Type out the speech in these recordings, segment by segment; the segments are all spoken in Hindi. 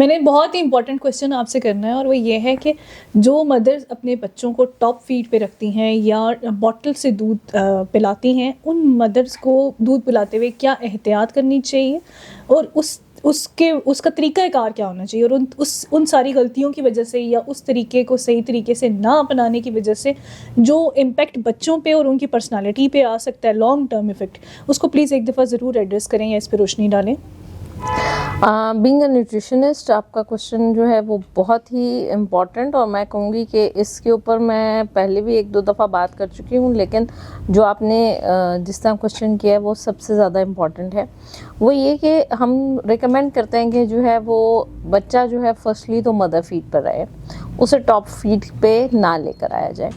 मैंने बहुत ही इंपॉर्टेंट क्वेश्चन आपसे करना है और वो ये है कि जो मदर्स अपने बच्चों को टॉप फीड पे रखती हैं या बॉटल से दूध पिलाती हैं, उन मदर्स को दूध पिलाते हुए क्या एहतियात करनी चाहिए और उसका तरीक़ाकार क्या होना चाहिए, और उन सारी गलतियों की वजह से या उस तरीके को सही तरीके से ना अपनाने की वजह से जो इम्पेक्ट बच्चों पे और उनकी पर्सनालिटी पे आ सकता है, लॉन्ग टर्म इफ़ेक्ट, उसको प्लीज़ एक दफ़ा ज़रूर एड्रेस करें या इस पर रोशनी डालें। बीइंग अ न्यूट्रिशनिस्ट, आपका क्वेश्चन जो है वो बहुत ही इम्पॉर्टेंट, और मैं कहूँगी कि इसके ऊपर मैं पहले भी एक दो दफ़ा बात कर चुकी हूँ, लेकिन जो आपने जिस तरह क्वेश्चन किया है वो सबसे ज़्यादा इम्पॉर्टेंट है। वो ये कि हम रिकमेंड करते हैं कि जो है वो बच्चा जो है फर्स्टली तो मदर फीड पर रहे, उसे टॉप फीड पे ना लेकर आया जाए।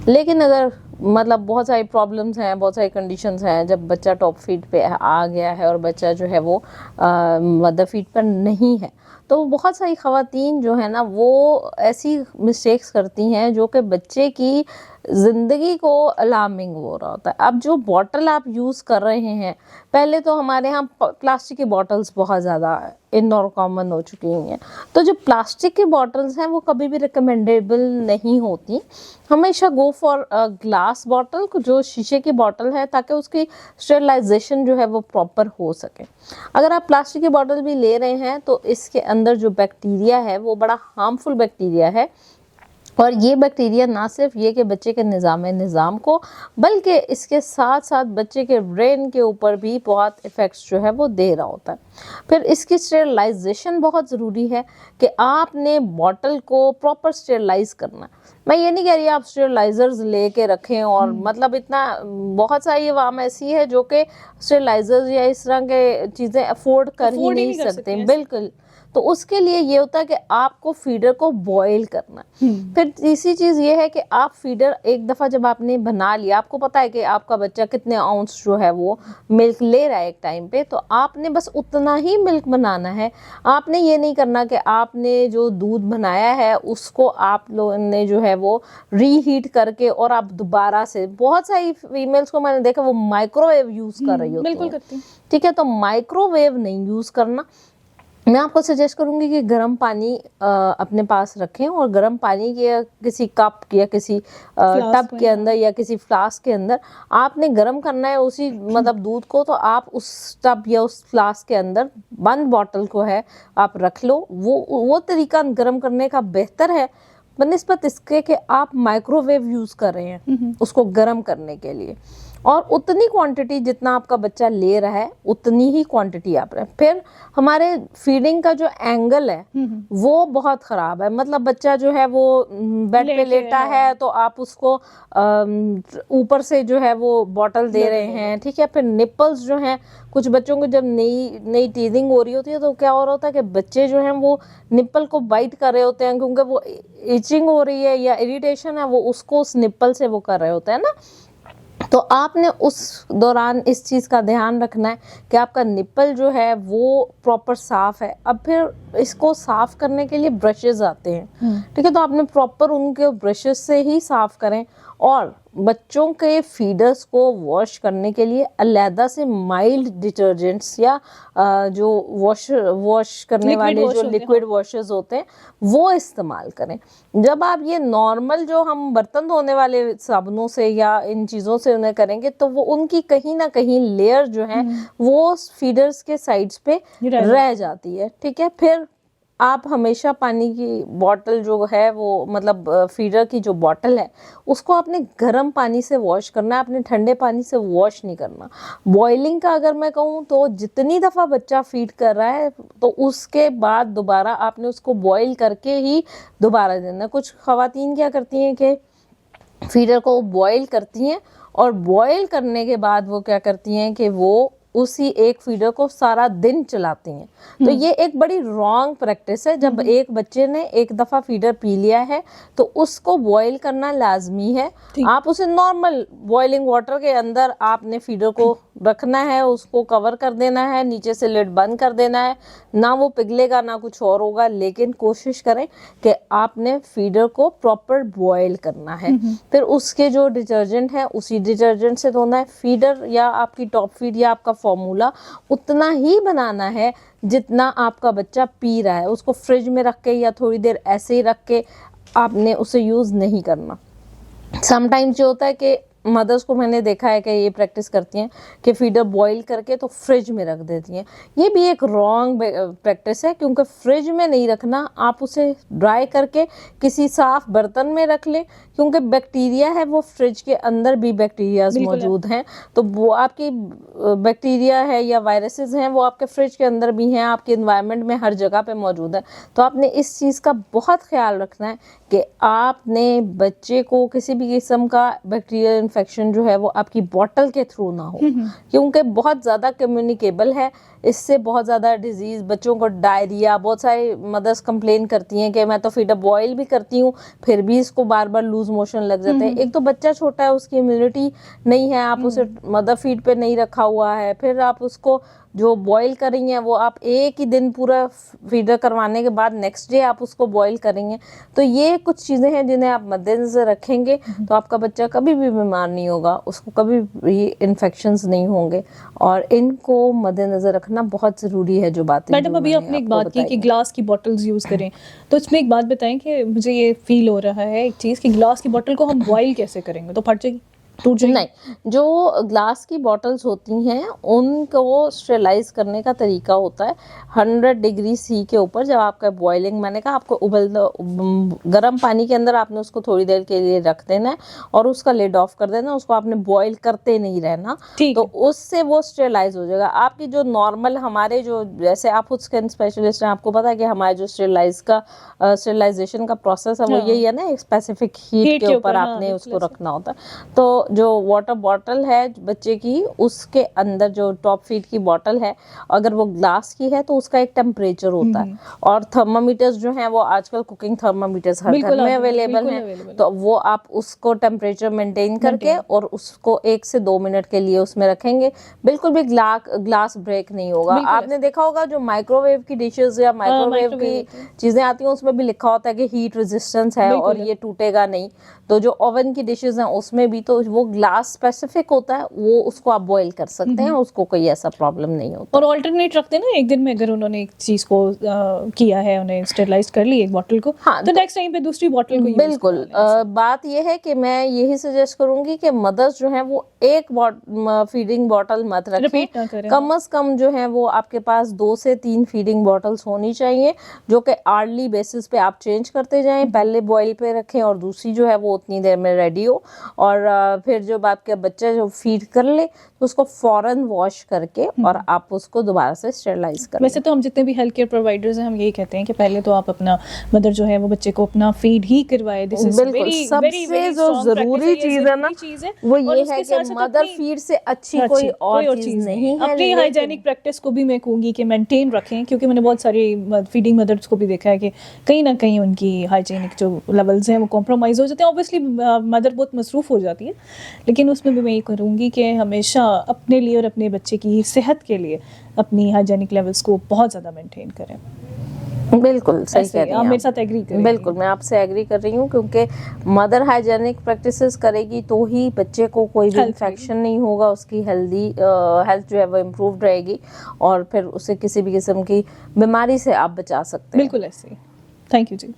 लेकिन अगर मतलब बहुत सारी प्रॉब्लम्स हैं, बहुत सारी कंडीशंस हैं, जब बच्चा टॉप फीड पे आ गया है और बच्चा जो है वो मदर फीड पर नहीं है, तो बहुत सारी ख़वातीन जो है ना वो ऐसी मिस्टेक्स करती हैं जो कि बच्चे की ज़िंदगी को अलार्मिंग हो रहा होता है। अब जो बॉटल आप यूज़ कर रहे हैं, पहले तो हमारे यहाँ प्लास्टिक की बॉटल्स बहुत ज़्यादा इन और कॉमन हो चुकी हैं, तो जो प्लास्टिक की बॉटल्स हैं वो कभी भी रिकमेंडेबल नहीं होती। हमेशा गो फॉर ग्लास बॉटल, जो शीशे की बॉटल है, ताकि उसकी स्टेरिलाइजेशन जो है वो प्रॉपर हो सके। अगर आप प्लास्टिक की बॉटल भी ले रहे हैं तो इसके अंदर जो बैक्टीरिया है वो बड़ा हार्मफुल बैक्टीरिया है, और ये बैक्टीरिया ना सिर्फ ये कि बच्चे के निज़ाम को, बल्कि इसके साथ साथ बच्चे के ब्रेन के ऊपर भी बहुत इफ़ेक्ट्स जो है वो दे रहा होता है। फिर इसकी स्टेरिलाइजेशन बहुत ज़रूरी है कि आपने बॉटल को प्रॉपर स्टेरिलाइज करना। मैं ये नहीं कह रही आप स्टेरिलाइजर्स लेके रखें, और मतलब इतना बहुत सारी अवाम ऐसी है जो कि स्टेरिलाइजर्स या इस तरह के चीज़ें अफोर्ड कर ही नहीं सकते। बिल्कुल, तो उसके लिए ये होता है कि आपको फीडर को बॉईल करना है। फिर तीसरी चीज़ ये है कि आप फीडर एक दफ़ा जब आपने बना लिया, आपको पता है कि आपका बच्चा कितने आउंस जो है वो मिल्क ले रहा है एक टाइम पे, तो आपने बस उतना ही मिल्क बनाना है। आपने ये नहीं करना कि आपने जो दूध बनाया है उसको आप लोगों ने जो है वो रीहीट करके और आप दोबारा से, बहुत सारी फीमेल्स को मैंने देखा वो माइक्रोवेव यूज़ कर रही होती हैं। ठीक है, तो माइक्रोवेव नहीं यूज़ करना। मैं आपको सजेस्ट करूंगी कि गर्म पानी अपने पास रखें, और गर्म पानी के किसी कप या किसी टब के अंदर या किसी फ्लास्क के अंदर आपने गर्म करना है उसी मतलब दूध को, तो आप उस टब या उस फ्लास्क के अंदर बंद बॉटल को है आप रख लो। वो तरीका गर्म करने का बेहतर है बनिस्बत इसके कि आप माइक्रोवेव यूज़ कर रहे हैं उसको गर्म करने के लिए, और उतनी क्वांटिटी जितना आपका बच्चा ले रहा है उतनी ही क्वांटिटी आप रहे। फिर हमारे फीडिंग का जो एंगल है वो बहुत ख़राब है। मतलब बच्चा जो है वो बेड पे लेटा है तो आप उसको ऊपर से जो है वो बॉटल दे रहे हैं, ठीक है। फिर निपल्स जो हैं, कुछ बच्चों को जब नई टीजिंग हो रही होती है तो क्या हो रहा होता है कि बच्चे जो हैं वो निप्पल को बाइट कर रहे होते हैं, क्योंकि वो इचिंग हो रही है या इरिटेशन है, वो उसको उस निप्पल से वो कर रहे होते हैं ना। तो आपने उस दौरान इस चीज़ का ध्यान रखना है कि आपका निप्पल जो है वो प्रॉपर साफ़ है। अब फिर इसको साफ़ करने के लिए ब्रशेज़ आते हैं, ठीक है, तो आपने प्रॉपर उनके ब्रशेज़ से ही साफ़ करें। और बच्चों के फीडर्स को वॉश करने के लिए अलहदा से माइल्ड डिटर्जेंट्स या जो वॉश करने वाले जो लिक्विड वॉशेस होते हैं वो इस्तेमाल करें। जब आप ये नॉर्मल जो हम बर्तन धोने वाले साबुनों से या इन चीज़ों से उन्हें करेंगे तो वो उनकी कहीं ना कहीं लेयर जो है वो फीडर्स के साइड्स पे रह जाती है, ठीक है। फिर आप हमेशा पानी की बॉटल जो है वो मतलब फीडर की जो बॉटल है उसको आपने गर्म पानी से वॉश करना है, आपने ठंडे पानी से वॉश नहीं करना। बॉइलिंग का अगर मैं कहूँ तो जितनी दफ़ा बच्चा फीड कर रहा है तो उसके बाद दोबारा आपने उसको बॉईल करके ही दोबारा देना। कुछ ख़वातीन क्या करती हैं कि फीडर को बॉईल करती हैं और बॉईल करने के बाद वो क्या करती हैं कि वो उसी एक फीडर को सारा दिन चलाती हैं। तो ये एक बड़ी रॉन्ग प्रैक्टिस है। जब एक बच्चे ने एक दफ़ा फीडर पी लिया है तो उसको बॉईल करना लाजमी है। आप उसे नॉर्मल बॉइलिंग वाटर के अंदर आपने फीडर को रखना है, उसको कवर कर देना है, नीचे से लिड बंद कर देना है, ना वो पिघलेगा ना कुछ और होगा। लेकिन कोशिश करें कि आपने फीडर को प्रॉपर बॉयल करना है। फिर उसके जो डिटर्जेंट है उसी डिटर्जेंट से धोना है। फीडर या आपकी टॉप फीड या आपका फॉर्मूला उतना ही बनाना है जितना आपका बच्चा पी रहा है। उसको फ्रिज में रख के या थोड़ी देर ऐसे ही रख के आपने उसे यूज़ नहीं करना। समटाइम्स जो होता है कि मदर्स को मैंने देखा है कि ये प्रैक्टिस करती हैं कि फीडर बॉईल करके तो फ्रिज में रख देती हैं। ये भी एक रॉन्ग प्रैक्टिस है, क्योंकि फ्रिज में नहीं रखना, आप उसे ड्राई करके किसी साफ बर्तन में रख लें, क्योंकि बैक्टीरिया है वो फ्रिज के अंदर भी बैक्टीरियाज मौजूद हैं। तो वो आपकी बैक्टीरिया है या वायरसेस हैं वो आपके फ्रिज के अंदर भी हैं, आपके इन्वायरमेंट में हर जगह पे मौजूद है। तो आपने इस चीज़ का बहुत ख्याल रखना है कि आपने बच्चे को किसी भी किस्म का बैक्टीरियल इन्फेक्शन जो है वो आपकी बॉटल के थ्रू ना हो, क्योंकि बहुत ज़्यादा कम्युनिकेबल है। इससे बहुत ज़्यादा डिजीज़, बच्चों को डायरिया, बहुत सारी मदर्स कंप्लेन करती हैं कि मैं तो फीडर बॉयल भी करती हूँ फिर भी इसको बार बार लूज मोशन लग जाते हैं। एक तो बच्चा छोटा है, उसकी इम्यूनिटी नहीं है, आप उसे मदर फीड पे नहीं रखा हुआ है, फिर आप उसको जो बॉईल करेंगे हैं वो आप एक ही दिन पूरा फीडर करवाने के बाद नेक्स्ट डे आप उसको बॉईल करेंगे। तो ये कुछ चीज़ें हैं जिन्हें आप मद्देनजर रखेंगे तो आपका बच्चा कभी भी बीमार नहीं होगा, उसको कभी भी इन्फेक्शंस नहीं होंगे, और इनको मद्देनजर रखना बहुत ज़रूरी है। जो बातें मैडम अभी आपने एक बात की कि ग्लास की बॉटल्स यूज़ करें, तो इसमें एक बात बताएं कि मुझे ये फील हो रहा है एक चीज़ कि ग्लास की बॉटल को हम बॉईल कैसे करेंगे, तो फट जाएगी, टूट जाएगी? नहीं, जो ग्लास की बॉटल्स होती हैं उनको स्टेरलाइज करने का तरीका होता है 100 डिग्री सी के ऊपर। जब आपका बॉइलिंग, मैंने कहा आपको गर्म पानी के अंदर आपने उसको थोड़ी देर के लिए रख देना है और उसका लिड ऑफ कर देना, उसको आपने बॉईल करते नहीं रहना, तो उससे वो स्टेरलाइज हो जाएगा। आपकी जो नॉर्मल, हमारे जो, जैसे आप खुद स्किन स्पेशलिस्ट हैं, आपको पता है कि हमारे जो स्टेरलाइजेशन का प्रोसेस है वो यही है ना, एक स्पेसिफिक हीट के ऊपर आपने उसको रखना होता है। तो जो वाटर बॉटल है बच्चे की, उसके अंदर जो टॉप फीड की बॉटल है, अगर वो ग्लास की है तो उसका एक टेम्परेचर होता है, और थर्मामीटर्स जो हैं वो आजकल कुकिंग थर्मामीटर्स हर घर में अवेलेबल हैं, तो वो आप उसको टेम्परेचर मेंटेन करके और उसको 1 से 2 मिनट के लिए उसमें रखेंगे। बिल्कुल भी ग्लास ब्रेक नहीं होगा। आपने देखा होगा जो माइक्रोवेव की डिशेस या माइक्रोवेव की चीजें आती हैं उसमें भी लिखा होता है कि हीट रेजिस्टेंस है और ये टूटेगा नहीं। तो जो ओवन की डिशेस हैं उसमें भी तो वो ग्लास स्पेसिफिक होता है, वो उसको आप बॉईल कर सकते हैं, उसको कोई ऐसा प्रॉब्लम नहीं होता। और ऑल्टरनेट रखते हैं ना, एक दिन में अगर उन्होंने एक चीज को किया है, उन्हें स्टेरलाइज कर ली एक बॉटल को, हाँ, तो नेक्स्ट टाइम पे दूसरी बॉटल को बिल्कुल। बात यह है कि मैं यही सजेस्ट करूंगी कि मदर्स जो हैं वो एक फीडिंग बॉटल मत रखें, कम से कम जो है वो आपके पास 2 से 3 फीडिंग बॉटल्स होनी चाहिए, जो कि आर्ली बेसिस पे आप चेंज करते जाएं। पहले बॉईल पे रखें और दूसरी जो है वो उतनी देर में रेडी हो, और फिर जब आपका बच्चा जो फीड कर ले तो उसको फौरन वॉश करके और आप उसको दोबारा से स्टेरलाइज करें। वैसे तो हम जितने भी हेल्थ केयर प्रोवाइडर्स हैं हम यही कहते हैं कि पहले तो आप अपना मदर जो है वो बच्चे को अपना फीड ही करवाए। बिल्कुल, सबसे जो जरूरी चीज है ना वो ये है कि मदर फीड से अच्छी कोई और चीज नहीं है। अपनी हाइजेनिक प्रैक्टिस को भी मैं कहूँगी कि मेंटेन रखें, क्योंकि मैंने बहुत सारी फीडिंग मदर्स को भी देखा है कि कहीं ना कहीं उनकी हाइजेनिक जो लेवल्स हैं वो कॉम्प्रोमाइज़ हो जाते हैं। ऑब्वियसली मदर बहुत मसरूफ़ हो जाती है, लेकिन उसमें भी मैं ये करूँगी कि हमेशा अपने लिए और अपने बच्चे की सेहत के लिए अपनी हाइजेनिक लेवल्स को बहुत ज़्यादा मेंटेन करें। बिल्कुल सही कह रही हैं आप, मेरे साथ एग्री करें? बिल्कुल, मैं आपसे एग्री कर रही हूँ, क्योंकि मदर हाइजेनिक प्रैक्टिसेस करेगी तो ही बच्चे को कोई भी इन्फेक्शन नहीं होगा, उसकी हेल्थ जो है वो इम्प्रूव रहेगी और फिर उसे किसी भी किस्म की बीमारी से आप बचा सकते हैं। बिल्कुल ऐसे ही। Thank you ji.